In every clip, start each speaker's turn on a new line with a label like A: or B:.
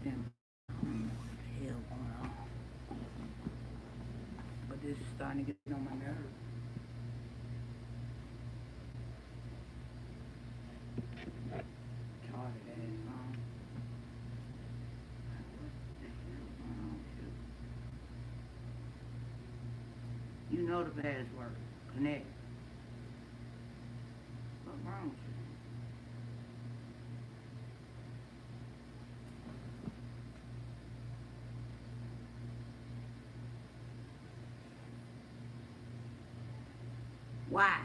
A: Them, I don't know what the hell going on. But this is starting to get on my nerves. Charlie, that is wrong. What the hell going on with you? You know the password. Connect. What's wrong with you? Why?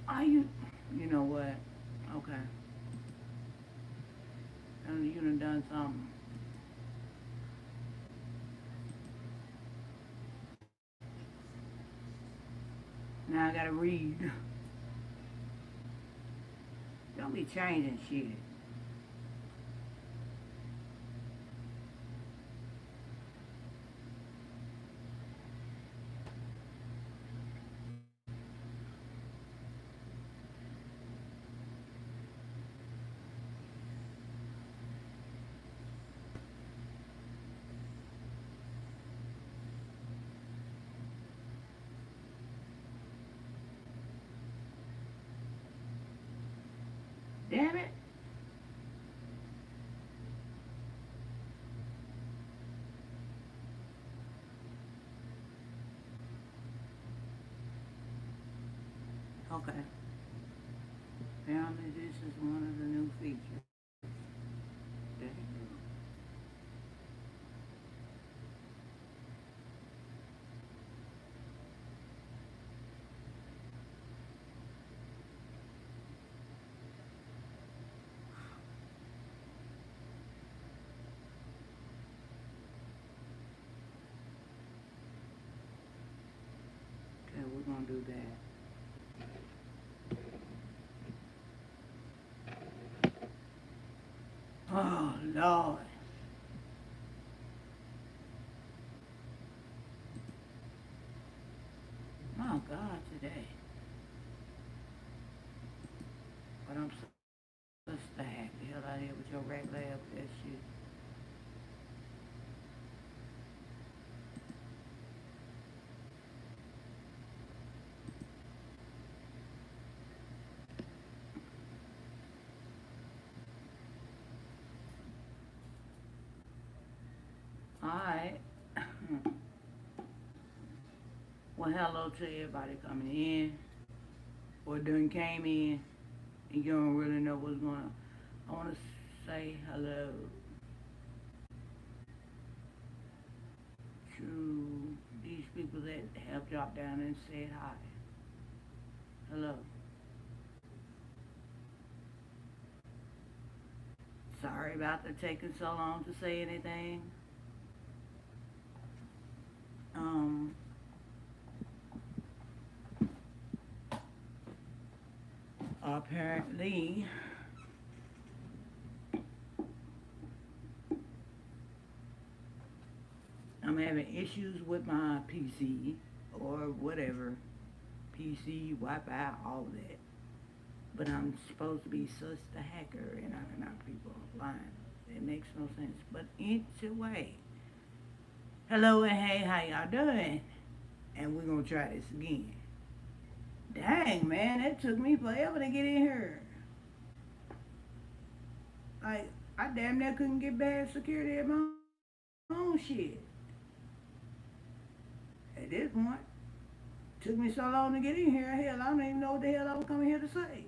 A: Are you? You know what? Okay. And you done something. Now I gotta read. Don't be changing shit. Damn it. Okay. Apparently this is one of the new features. There you go. Okay, we're gonna do that. Oh Lord. My God today. But I'm so stacked. The hell out of here with your regular ass that shit. Alright. Well, hello to everybody coming in or done came in and you don't really know what's going on. I want to say hello to these people that have dropped down and said hi. Hello. Sorry about the taking so long to say anything. Um, Apparently, I'm having issues with my PC or whatever. PC, Wi-Fi, all of that. But I'm supposed to be such the hacker and I'm not people lying. It makes no sense. But anyway, hello and hey, how y'all doing? And we're gonna try this again. Dang man, it took me forever to get in here. Like I damn near couldn't get bad security at my own shit. At this point, took me so long to get in here. Hell, I don't even know what the hell I was coming here to say.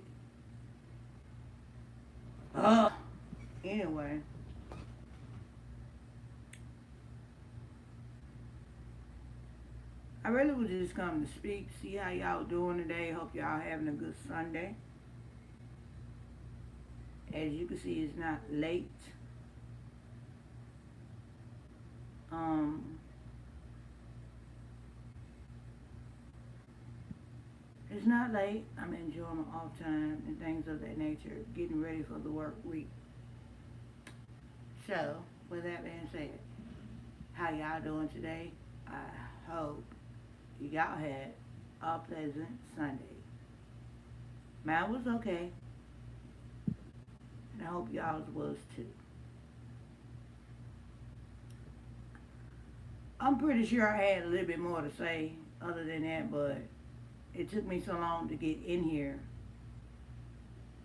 A: Anyway, I really was just coming to speak, see how y'all doing today. Hope y'all having a good Sunday. As you can see, it's not late. Um, it's not late. I'm enjoying my off time and things of that nature, getting ready for the work week. So, with that being said, how y'all doing today? I hope y'all had a pleasant Sunday. Mine was okay, and I hope y'all's was too. I'm pretty sure I had a little bit more to say other than that, but it took me so long to get in here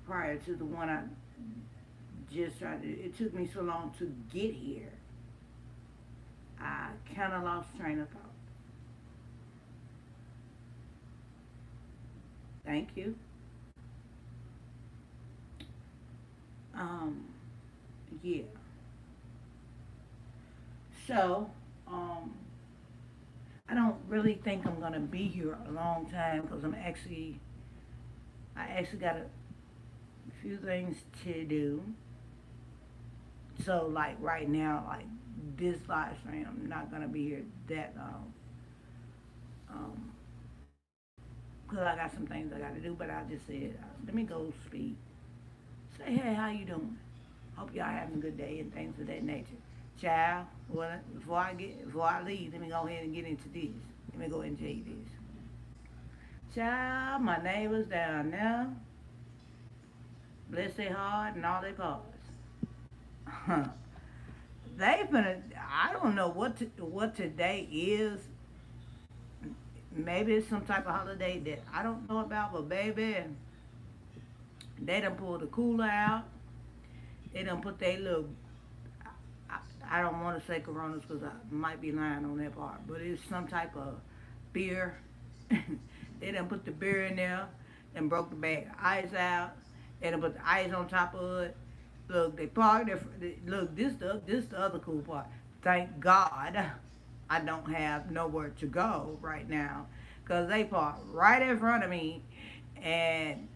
A: prior to the one I just tried to. It took me so long to get here. I kind of lost train of thought. Thank you. Um, yeah. So, um, I don't really think I'm gonna be here a long time because I actually got a few things to do. So, like right now, like this live stream, I'm not gonna be here that long. Um, cause I got some things I gotta do, but I just said, let me go speak. Say, hey, how you doing? Hope y'all having a good day and things of that nature. Child, well, before I leave, let me go ahead and get into this. Let me go ahead and tell you this. Child, my neighbors down there, bless their heart and all their parts. They finna, I don't know what today is. Maybe it's some type of holiday that I don't know about, but baby, they done pulled the cooler out. They done put their little, I, I don't want to say Coronas because I might be lying on that part, but it's some type of beer. They done put the beer in there and broke the bag of ice out. They done put the ice on top of it. Look, they parked there. Look, this the other cool part. Thank God I don't have nowhere to go right now because they parked right in front of me, and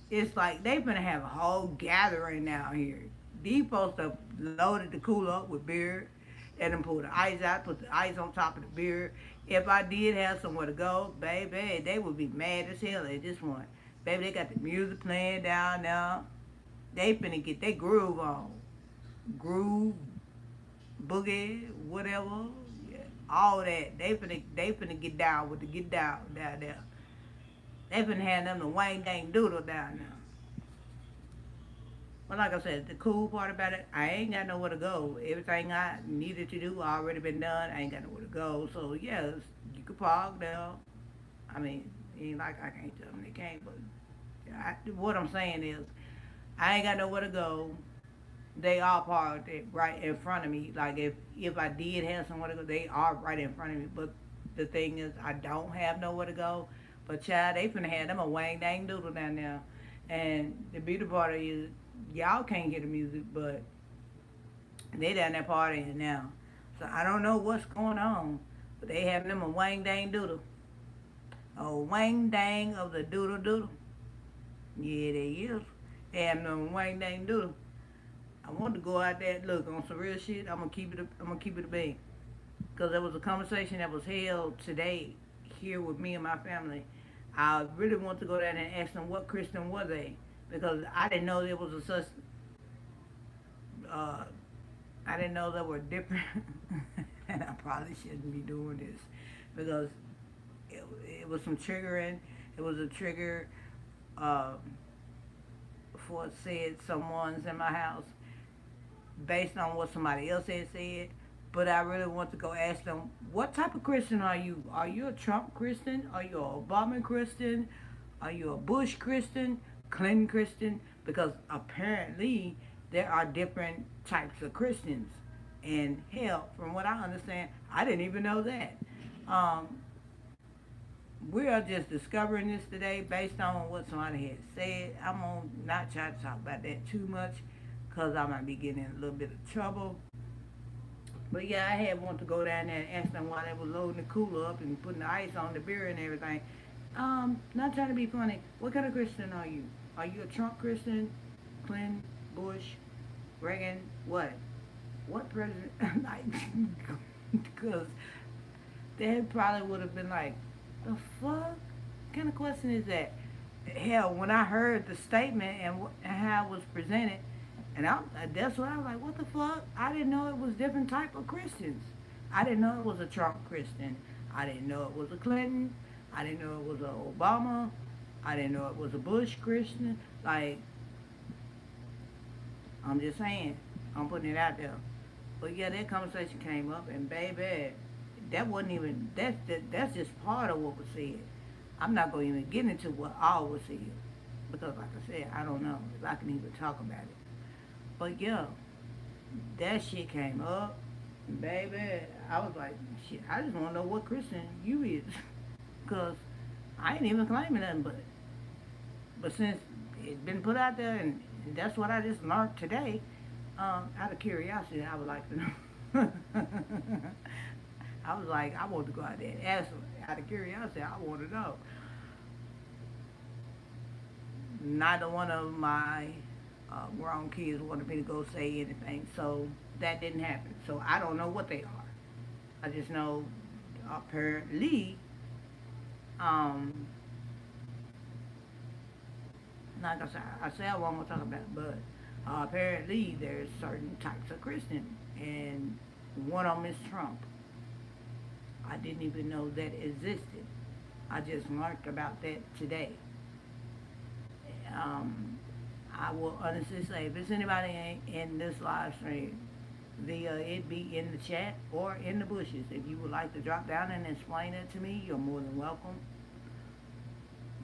A: it's like they finna have a whole gathering down here. These folks have loaded the cooler up with beer and then pulled the ice out, put the ice on top of the beer. If I did have somewhere to go, baby, they would be mad as hell at this point. Baby, they got the music playing down there. They finna get their groove on. Groove, boogie, whatever, yeah, all that. They finna get down with the get down there. They finna have them the Wayne Dang Doodle down there. But like I said, the cool part about it, I ain't got nowhere to go. Everything I needed to do already been done. I ain't got nowhere to go. So yes, you could park there. I mean, it ain't like I can't tell them they can't, but what I'm saying is, I ain't got nowhere to go. They all parked right in front of me. Like if I did have somewhere to go, they are right in front of me. But the thing is, I don't have nowhere to go. But child, they finna have them a wang dang doodle down there. And the beauty part is, y'all can't hear the music, but they down there partying now. So I don't know what's going on, but they having them a wang dang doodle. A wang dang of the doodle doodle. Yeah, they is. They having them a wang dang doodle. I want to go out there, look, on some real shit. I'm gonna keep it a bang. Because there was a conversation that was held today here with me and my family. I really want to go down and ask them what Christian were they, because I didn't know there was a such. Uh, I didn't know there were different, and I probably shouldn't be doing this because it was some triggering. It was a trigger uh, for said someone's in my house based on what somebody else had said. But I really want to go ask them, what type of Christian are you? Are you a Trump Christian? Are you a Obama Christian? Are you a Bush Christian? Clinton Christian? Because apparently there are different types of Christians. And hell, from what I understand, I didn't even know that. Um, we are just discovering this today based on what somebody had said. I'm going to not try to talk about that too much because I might be getting in a little bit of trouble. But yeah, I had wanted to go down there and ask them why they were loading the cooler up and putting the ice on the beer and everything. Not trying to be funny. What kind of Christian are you? Are you a Trump Christian? Clinton, Bush, Reagan, what? What president? Like, because they probably would have been like, the fuck? What kind of question is that? Hell, when I heard the statement and how it was presented, And that's what I was like, what the fuck? I didn't know it was different type of Christians. I didn't know it was a Trump Christian. I didn't know it was a Clinton. I didn't know it was a Obama. I didn't know it was a Bush Christian. Like, I'm just saying. I'm putting it out there. But yeah, that conversation came up, and baby, that wasn't even, that's just part of what was said. I'm not going to even get into what all was said. Because like I said, I don't know if I can even talk about it. But yeah, that shit came up, baby. I was like, shit, I just want to know what Christian you is. Because I ain't even claiming nothing but. But since it's been put out there, and that's what I just learned today, out of curiosity, I would like to know. I was like, I want to go out there and ask them. Out of curiosity, I want to know. Neither one of my grown kids wanted me to go say anything, so that didn't happen. So I don't know what they are. I just know apparently, um, like I say I won't want to talk about it, but apparently there's certain types of Christian, and one of them is Trump. I didn't even know that existed. I just learned about that today. Um, I will honestly say, if it's anybody in this live stream, via it be in the chat or in the bushes, if you would like to drop down and explain it to me, you're more than welcome.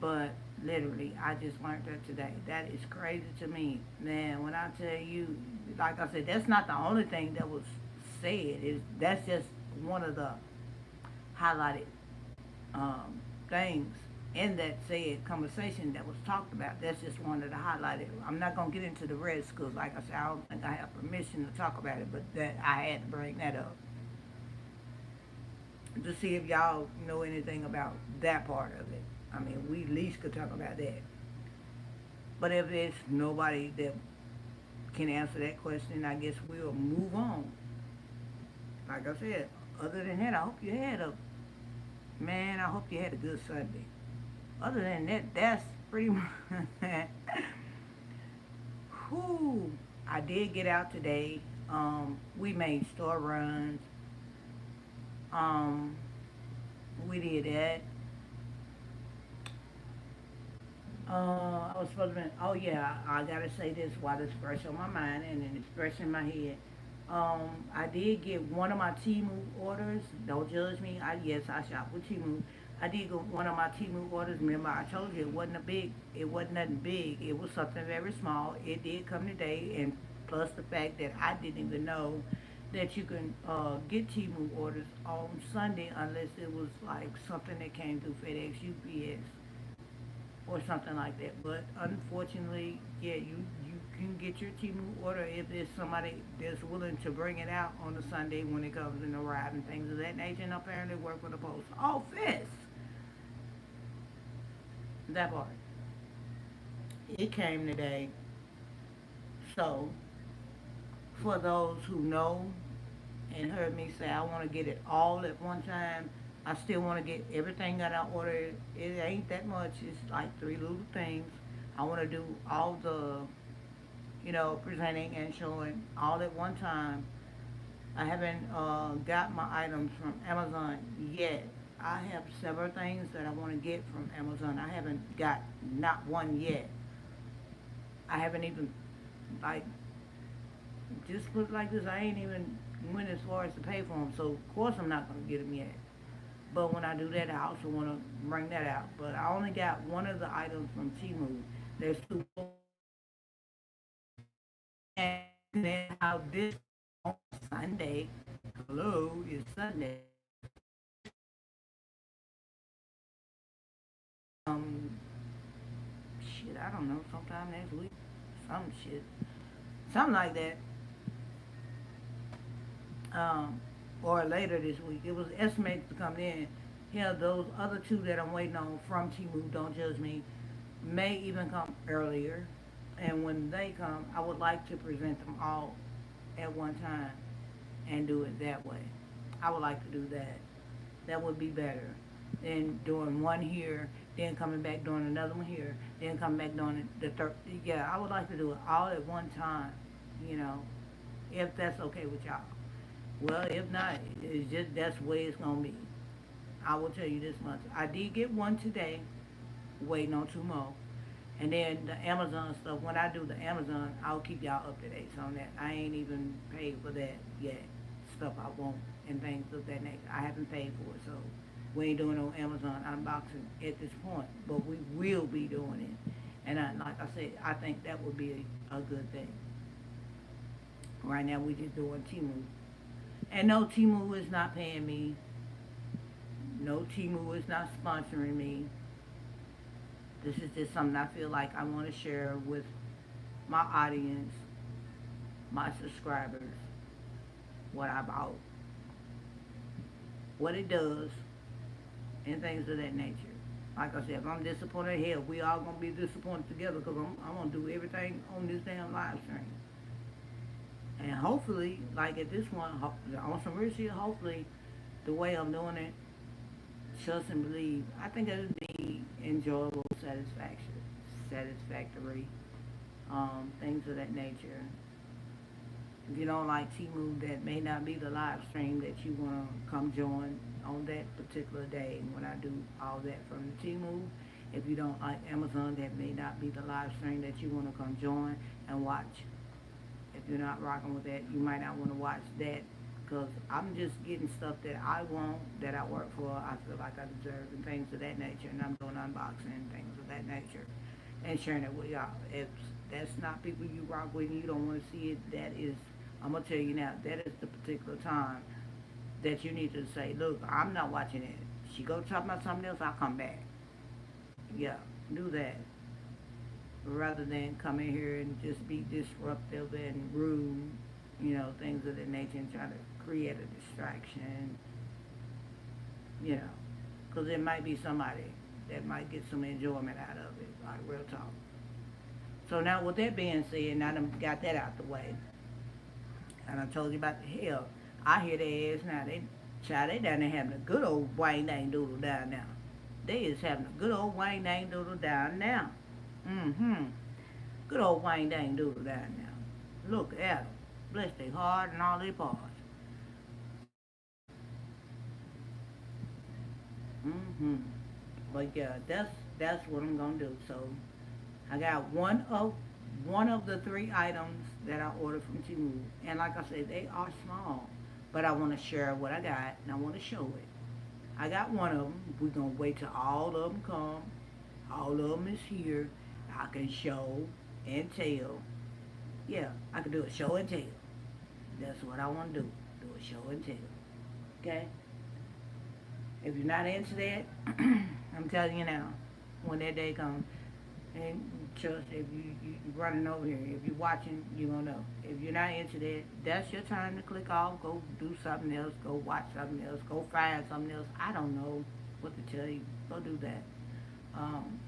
A: But literally, I just learned that today. That is crazy to me. Man, when I tell you, like I said, that's not the only thing that was said. That's just one of the highlighted things in that said conversation that was talked about. That's just one of the highlighted. I'm not going to get into the rest because, like I said, I don't think I have permission to talk about it, but that I had to bring that up to see if y'all know anything about that part of it. I mean, we at least could talk about that. But if there's nobody that can answer that question, I guess we'll move on. Like I said, other than that, I hope you had a good Sunday. Other than that, that's pretty much, whew, I did get out today. We made store runs. Um, we did that. I was supposed to be, oh yeah, I gotta say this while it's fresh on my mind and then it's fresh in my head. I did get one of my Timu orders. Don't judge me. Yes, I shop with Timu. I did get one of my Timu orders. Remember, I told you it wasn't nothing big. It was something very small. It did come today, and plus the fact that I didn't even know that you can get Timu orders on Sunday unless it was like something that came through FedEx, UPS, or something like that. But unfortunately, yeah, you can get your Timu order if there's somebody that's willing to bring it out on a Sunday when it comes in the ride and things of that nature. And apparently work for the post office. That part. It came today. So for those who know and heard me say I want to get it all at one time, I still want to get everything that I ordered. It ain't that much. It's like three little things. I want to do all the, presenting and showing all at one time. I haven't got my items from Amazon yet. I have several things that I want to get from Amazon. I haven't got not one yet. I haven't even, like, just put it like this, I ain't even went as far as to pay for them. So, of course, I'm not going to get them yet. But when I do that, I also want to bring that out. But I only got one of the items from Timu. There's two. And then how this on Sunday, hello, is Sunday. Um, shit, I don't know, sometime next week, some shit, something like that. Or later this week. It was estimated to come in. Hell, those other two that I'm waiting on from Timu, don't judge me, may even come earlier. And when they come, I would like to present them all at one time and do it that way. I would like to do that. That would be better than doing one here, then coming back doing another one here, then coming back doing the third. Yeah, I would like to do it all at one time. you know, if that's okay with y'all. Well, if not, it's just that's the way it's gonna be. I will tell you this much. I did get one today, waiting on two more. And then the Amazon stuff, when I do the Amazon, I'll keep y'all up to date on that. I ain't even paid for that yet. Stuff I want and things of that nature. I haven't paid for it, so we ain't doing no Amazon unboxing at this point. But we will be doing it. And like I said, I think that would be a good thing. Right now, we just doing Timu. And no, Timu is not paying me. No, Timu is not sponsoring me. This is just something I feel like I want to share with my audience, my subscribers, what I bought, what it does, and things of that nature. Like I said, if I'm disappointed, hell, we all gonna be disappointed together because I'm gonna do everything on this damn live stream. And hopefully, like at this one, on some real shit, hopefully, the way I'm doing it, trust and believe, I think it'll be enjoyable, satisfactory, things of that nature. If you don't like T-Move, that may not be the live stream that you want to come join on that particular day when I do all that from the T-Move. If you don't like Amazon, that may not be the live stream that you want to come join and watch. If you're not rocking with that, you might not want to watch that because I'm just getting stuff that I want, that I work for, I feel like I deserve, and things of that nature, and I'm doing unboxing and things of that nature, and sharing it with y'all. If that's not people you rock with and you don't want to see it, that is, I'm going to tell you now, that is the particular time that you need to say, look, I'm not watching it. She go talk about something else, I'll come back. Yeah, do that. Rather than come in here and just be disruptive and rude, things of that nature, and try to create a distraction, you know, because there might be somebody that might get some enjoyment out of it, like real talk. So now with that being said, now I done got that out the way, and I told you about the hell, I hear their ass now, they down there having a good old wang dang doodle down now. They is having a good old wang dang doodle down now. Mm-hmm. Good old wang dang doodle down now. Look at them. Bless their heart and all their parts. Mm-hmm. But yeah, that's what I'm gonna do. So I got one of the three items that I ordered from Temu, and like I said, they are small, but I want to share what I got and I want to show it. I got one of them. We're gonna wait till all of them come. All of them is here. I can show and tell. Yeah, I can do a show and tell. That's what I want to do. Do a show and tell. Okay? If you're not into that, I'm telling you now, when that day comes, and trust, if you're running over here, if you're watching, you're going to know. If you're not into that, that's your time to click off, go do something else, go watch something else, go find something else. I don't know what to tell you. Go do that. Um,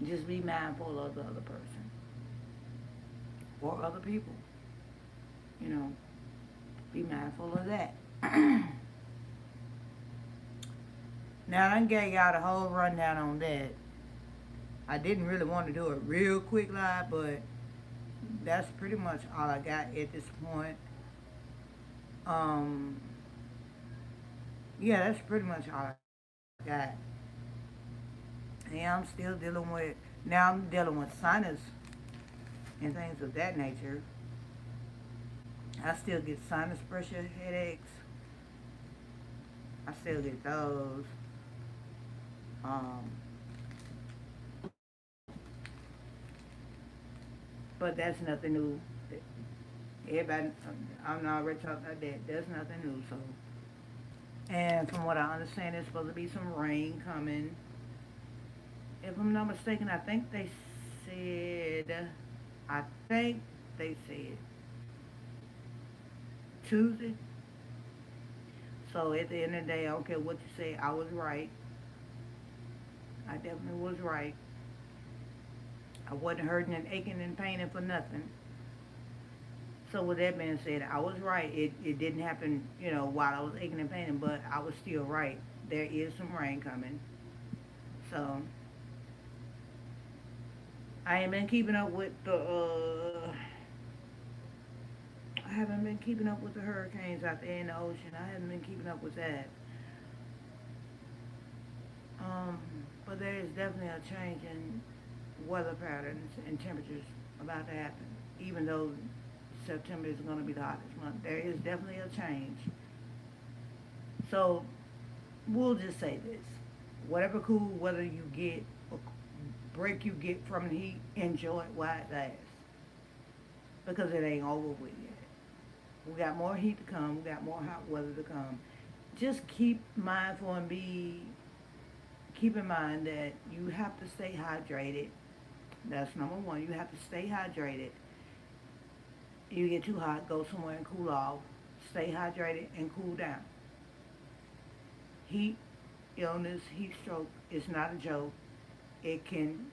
A: just be mindful of the other person or other people. You know, be mindful of that. Now, I done gave y'all the whole rundown on that. I didn't really want to do a real quick live, but that's pretty much all I got at this point. Um, yeah, that's pretty much all I got. And I'm still dealing with, now I'm dealing with sinus and things of that nature. I still get sinus pressure headaches. I still get those. Um, but that's nothing new. Everybody, I'm not already talking about that. That's nothing new. So, and from what I understand, there's supposed to be some rain coming. If I'm not mistaken, said, I think they said Tuesday. So at the end of the day, I don't care what you say, I was right. I definitely was right. I wasn't hurting and aching and paining for nothing. So with that being said, I was right. It didn't happen, while I was aching and paining, but I was still right. There is some rain coming. So I ain't been keeping up with the I haven't been keeping up with the hurricanes out there in the ocean. I haven't been keeping up with that. Um, but there is definitely a change in weather patterns and temperatures about to happen. Even though September is going to be the hottest month, there is definitely a change. So we'll just say this: whatever cool weather you get, or break you get from the heat, enjoy it while it lasts, because it ain't over with yet. We got more heat to come. We got more hot weather to come. Just keep mindful and keep in mind that you have to stay hydrated. That's number one. You have to stay hydrated. You get too hot, go somewhere and cool off. Stay hydrated and cool down. Heat illness, heat stroke is not a joke. It can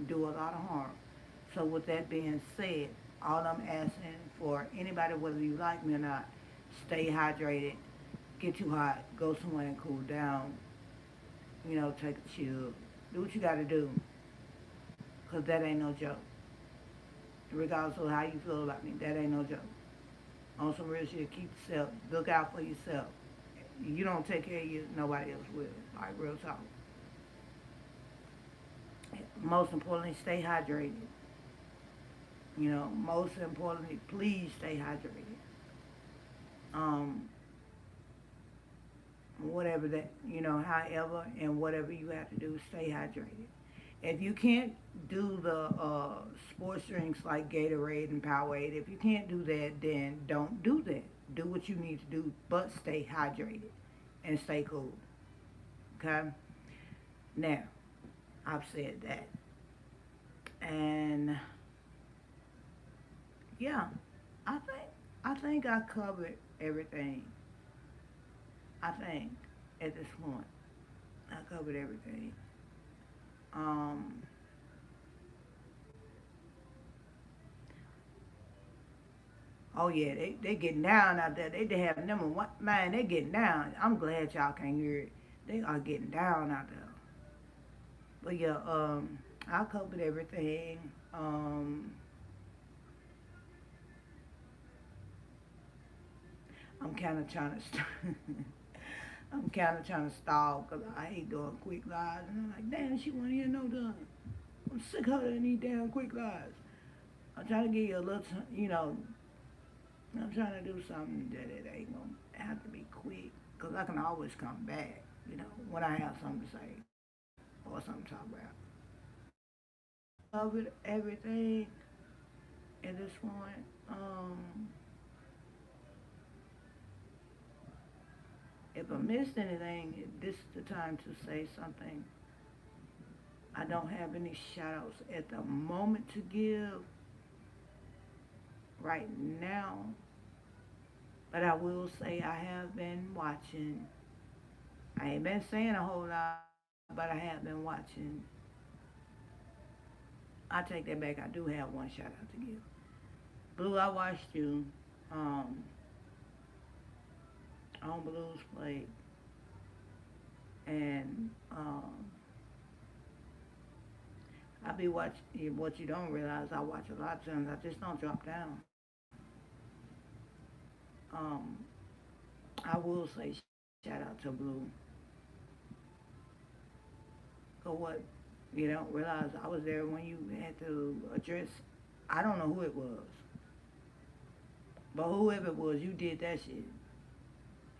A: do a lot of harm. So with that being said, all I'm asking for anybody, whether you like me or not, stay hydrated. Get too hot, go somewhere and cool down. Take a chill. Do what you got to do, because that ain't no joke. Regardless of how you feel about me, that ain't no joke. On some real shit, keep yourself, look out for yourself. You don't take care of you, nobody else will. Like, real talk. Most importantly, stay hydrated. Most importantly, please stay hydrated. Um, Whatever that, however and whatever you have to do, stay hydrated. If you can't do the sports drinks like Gatorade and Powerade, if you can't do that, then don't do that. Do what you need to do, but stay hydrated and stay cool. Okay? Now, I've said that. And yeah, I think I covered everything. I think at this point I covered everything. Um, oh yeah, they getting down out there. They have number one man. They getting down. I'm glad y'all can't hear it. They are getting down out there. But yeah, I covered everything. I'm kind of trying to. I'm kind of trying to stall because I hate doing quick lives. And I'm like, damn, she want to hear no done. I'm sick of these damn quick lives. I'm trying to give you a little, I'm trying to do something that it ain't going to have to be quick. Because I can always come back, when I have something to say or something to talk about. Covered everything at this point. If I missed anything, this is the time to say something. I don't have any shout outs at the moment to give right now, but I will say I have been watching. I ain't been saying a whole lot, but I have been watching. I take that back. I do have one shout out to give. Blue, I watched you um, on Blue's Plate, and I be watching. What you don't realize, I watch a lot of times. I just don't drop down. Um, I will say shout out to Blue. So what you don't realize, I was there when you had to address. I don't know who it was, but whoever it was, you did that shit.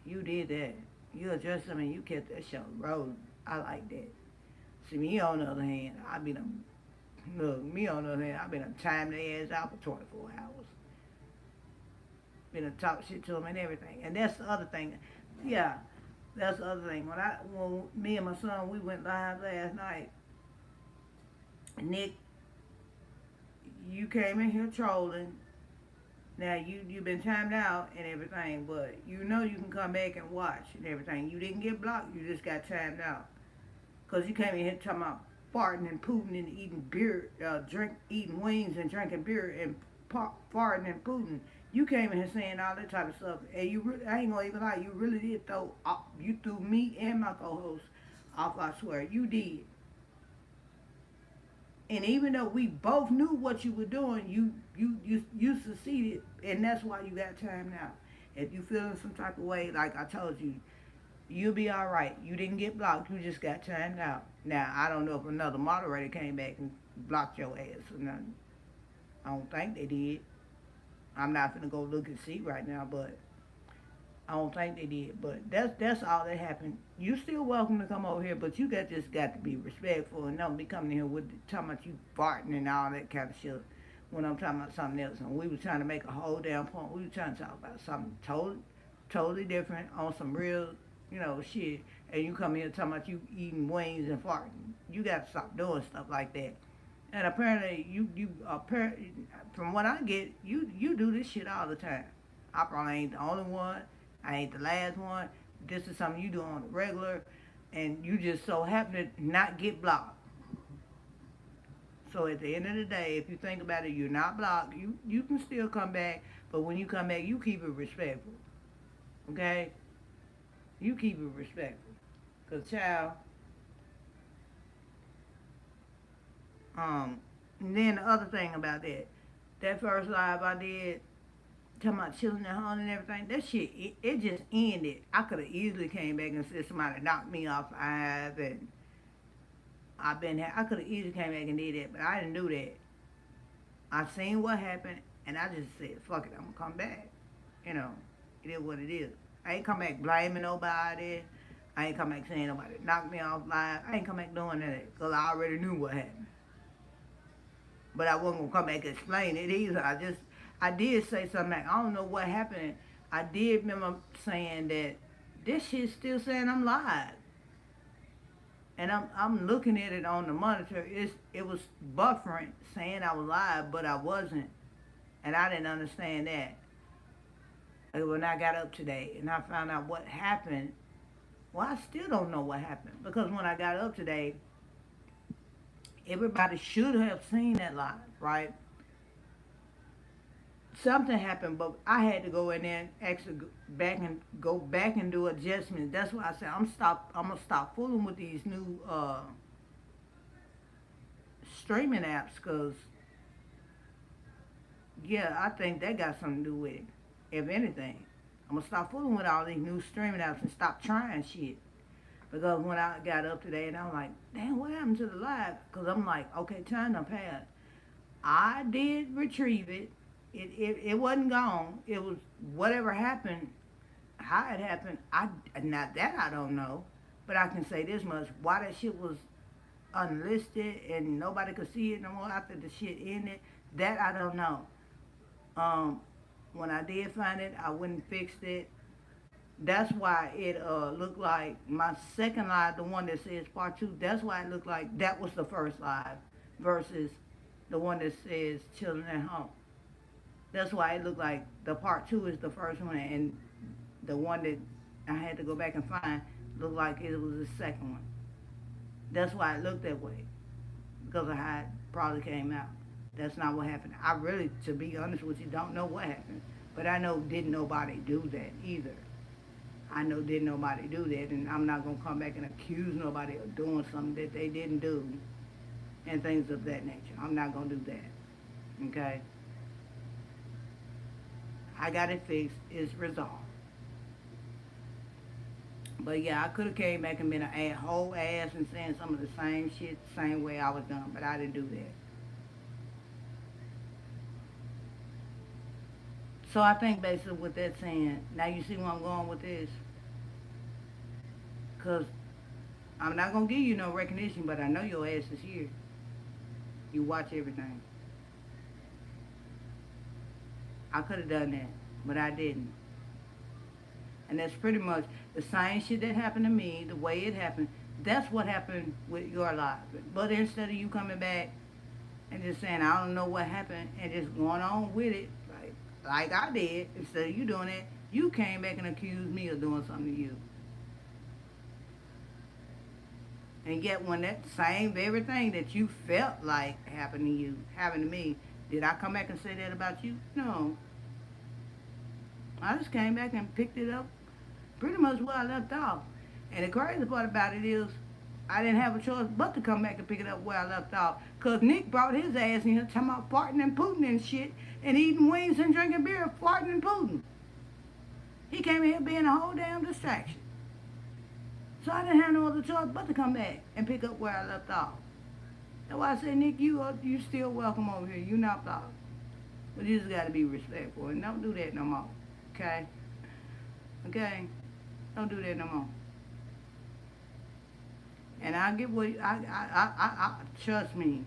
A: You did that. You addressed them and you kept that show rolling. I like that. See, me on the other hand, me on the other hand, I've been a time their ass out for 24 hours. Been to talk shit to them and everything. And that's the other thing. Yeah, that's the other thing. When me and my son, we went live last night, Nick, you came in here trolling. Now you've been timed out and everything, but you can come back and watch and everything. You didn't get blocked. You just got timed out because you came in here talking about farting and pooting and eating beer, eating wings and drinking beer and farting and pooting. You came in here saying all that type of stuff, and I ain't gonna even lie, you really did you threw me and my co-host off. I swear, you did. And even though we both knew what you were doing, you succeeded, and that's why you got time now. If you feel in some type of way, like I told you, you'll be all right. You didn't get blocked. You just got timed out. Now I don't know if another moderator came back and blocked your ass or nothing. I don't think they did. I'm not gonna go look and see right now, but I don't think they did. But that's all that happened. You still welcome to come over here, but you got to be respectful and don't be coming here with talking about you farting and all that kind of shit. When I'm talking about something else, and we were trying to make a whole damn point. We were trying to talk about something totally different on some real, shit. And you come here talking about you eating wings and farting. You got to stop doing stuff like that. And apparently, from what I get, you do this shit all the time. I probably ain't the only one. I ain't the last one. This is something you do on the regular, and you just so happen to not get blocked. So at the end of the day, if you think about it, you're not blocked. You can still come back, but when you come back, you keep it respectful. Okay? You keep it respectful. Because, child, and then the other thing about that first live I did, talking about chilling at home and everything, that shit, it just ended. I could have easily came back and said somebody knocked me off live, and I could have easily came back and did that, but I didn't do that. I seen what happened, and I just said, fuck it, I'm going to come back. It is what it is. I ain't come back blaming nobody. I ain't come back saying nobody knocked me off live. I ain't come back doing that, because I already knew what happened. But I wasn't going to come back and explain it either. I did say something like, I don't know what happened. I did remember saying that this shit's still saying I'm live. And I'm looking at it on the monitor. It was buffering, saying I was live, but I wasn't. And I didn't understand that. And when I got up today and I found out what happened, well, I still don't know what happened. Because when I got up today, everybody should have seen that live, right? Something happened, but I had to go in there and actually go back and do adjustments. That's why I said I'm gonna stop fooling with these new streaming apps, cause yeah, I think that got something to do with it. If anything, I'm gonna stop fooling with all these new streaming apps and stop trying shit. Because when I got up today and I'm like, damn, what happened to the live? Cause I'm like, okay, time done passed. I did retrieve it. It wasn't gone. It was whatever happened, how it happened. Not that I don't know, but I can say this much: why that shit was unlisted and nobody could see it no more after the shit ended. That I don't know. When I did find it, I went and fixed it. That's why it looked like my second live, the one that says part 2. That's why it looked like that was the first live versus the one that says children at home. That's why it looked like the part 2 is the first one, and the one that I had to go back and find looked like it was the second one. That's why it looked that way, because of how it probably came out. That's not what happened. I really, to be honest with you, don't know what happened. But I know didn't nobody do that either. I know didn't nobody do that, and I'm not going to come back and accuse nobody of doing something that they didn't do and things of that nature. I'm not going to do that, okay? I got it fixed. It's resolved. But yeah, I could have came back and been a whole ass and saying some of the same shit, same way I was done, but I didn't do that. So I think basically what that's saying, now you see where I'm going with this? Because I'm not going to give you no recognition, but I know your ass is here. You watch everything. I could have done that, but I didn't. And that's pretty much the same shit that happened to me, the way it happened. That's what happened with your life. But instead of you coming back and just saying, I don't know what happened, and just going on with it, like I did, instead of you doing that, you came back and accused me of doing something to you. And yet when that same very thing that you felt like happened to you, happened to me, did I come back and say that about you? No. I just came back and picked it up pretty much where I left off. And the crazy part about it is, I didn't have a choice but to come back and pick it up where I left off. Because Nick brought his ass in here talking about farting and pooting and shit and eating wings and drinking beer, farting and pooting. He came in here being a whole damn distraction. So I didn't have no other choice but to come back and pick up where I left off. That's why I said, Nick, you still welcome over here. You not blocked. But you just got to be respectful. And don't do that no more. Okay? Okay? Don't do that no more. And I get what, trust me.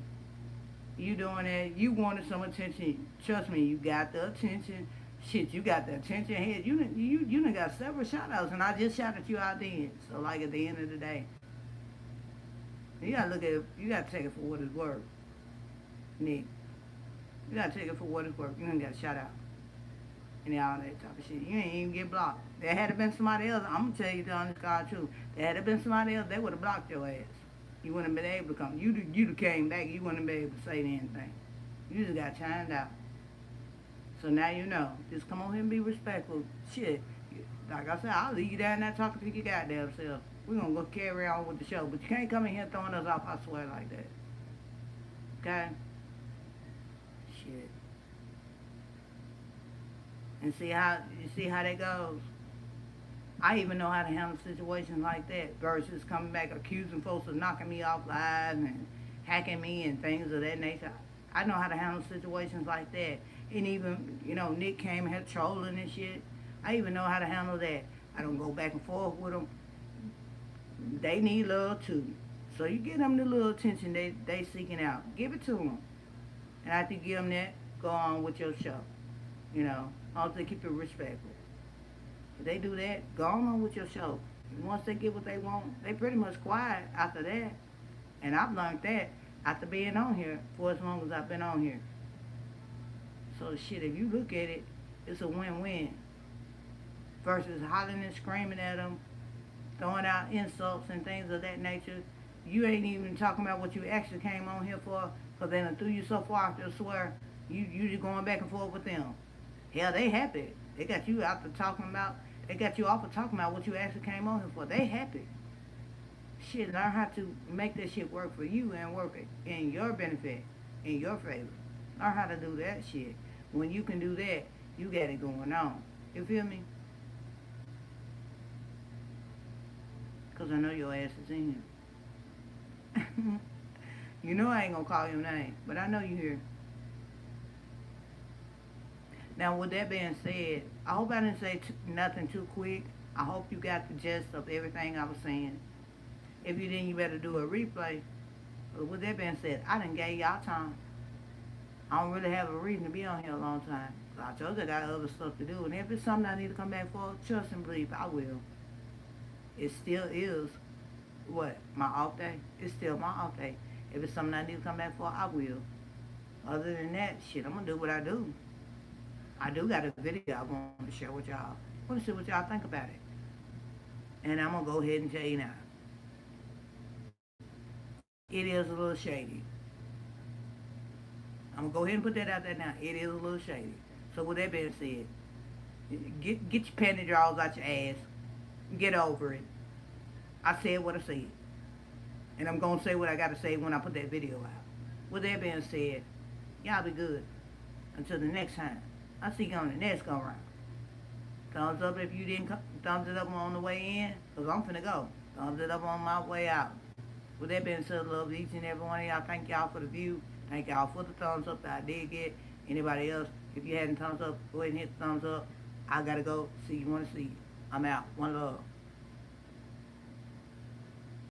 A: You doing that, you wanted some attention. Trust me, you got the attention. Shit, you got the attention head. You done got several shout outs, and I just shouted you out then. So, like, at the end of the day, you gotta look at it, you gotta take it for what it's worth, Nick. You gotta take it for what it's worth. You done got shout out. And all that type of shit. You ain't even get blocked. There had been somebody else, I'm gonna tell you the honest God truth. There had been somebody else, they would have blocked your ass. You wouldn't have been able to come. You'd came back, you wouldn't have been able to say anything. You just got timed out. So now you know. Just come on here and be respectful. Shit. Like I said, I'll leave you down there talking to your goddamn self. We're going to go carry on with the show. But you can't come in here throwing us off, I swear, like that. Okay? Shit. And see how that goes? I even know how to handle situations like that versus coming back accusing folks of knocking me off live and hacking me and things of that nature. I know how to handle situations like that. And even, Nick came here trolling and shit. I even know how to handle that. I don't go back and forth with them. They need love too. So you give them the little attention they seeking out. Give it to them. And after you give them that, go on with your show. Also keep it respectful. If they do that, go on with your show. And once they get what they want, they pretty much quiet after that. And I've learned that after being on here for as long as I've been on here. So shit, if you look at it, it's a win-win. Versus hollering and screaming at them, throwing out insults and things of that nature. You ain't even talking about what you actually came on here for, because they done threw you so far off their swear, you just going back and forth with them. Hell, they happy. They got you out there talking about, they got you off of talking about what you actually came on here for. They happy. Shit, learn how to make that shit work for you and work in your benefit, in your favor. Learn how to do that shit. When you can do that, you got it going on. You feel me? Because I know your ass is in here. You know I ain't going to call your name, but I know you here. Now, with that being said, I hope I didn't say nothing too quick. I hope you got the gist of everything I was saying. If you didn't, you better do a replay. But with that being said, I done gave y'all time. I don't really have a reason to be on here a long time. I told you I got other stuff to do. And if it's something I need to come back for, trust and believe, I will. It still is, my off day? It's still my off day. If it's something I need to come back for, I will. Other than that, shit, I'm going to do what I do. I do got a video I want to share with y'all. I want to see what y'all think about it. And I'm going to go ahead and tell you now. It is a little shady. I'm going to go ahead and put that out there now. It is a little shady. So with that being said, get your panty drawers out your ass. Get over it. I said what I said. And I'm going to say what I got to say when I put that video out. With that being said, y'all be good. Until the next time. I'll see you on the next go round. Thumbs up if you didn't thumbs it up on the way in, because I'm finna go. Thumbs it up on my way out. With that being said, love each and every one of y'all. Thank y'all for the view. Thank y'all for the thumbs up that I did get. Anybody else, if you hadn't thumbs up, go ahead and hit the thumbs up. I gotta go. See you when I see you. I'm out. One love.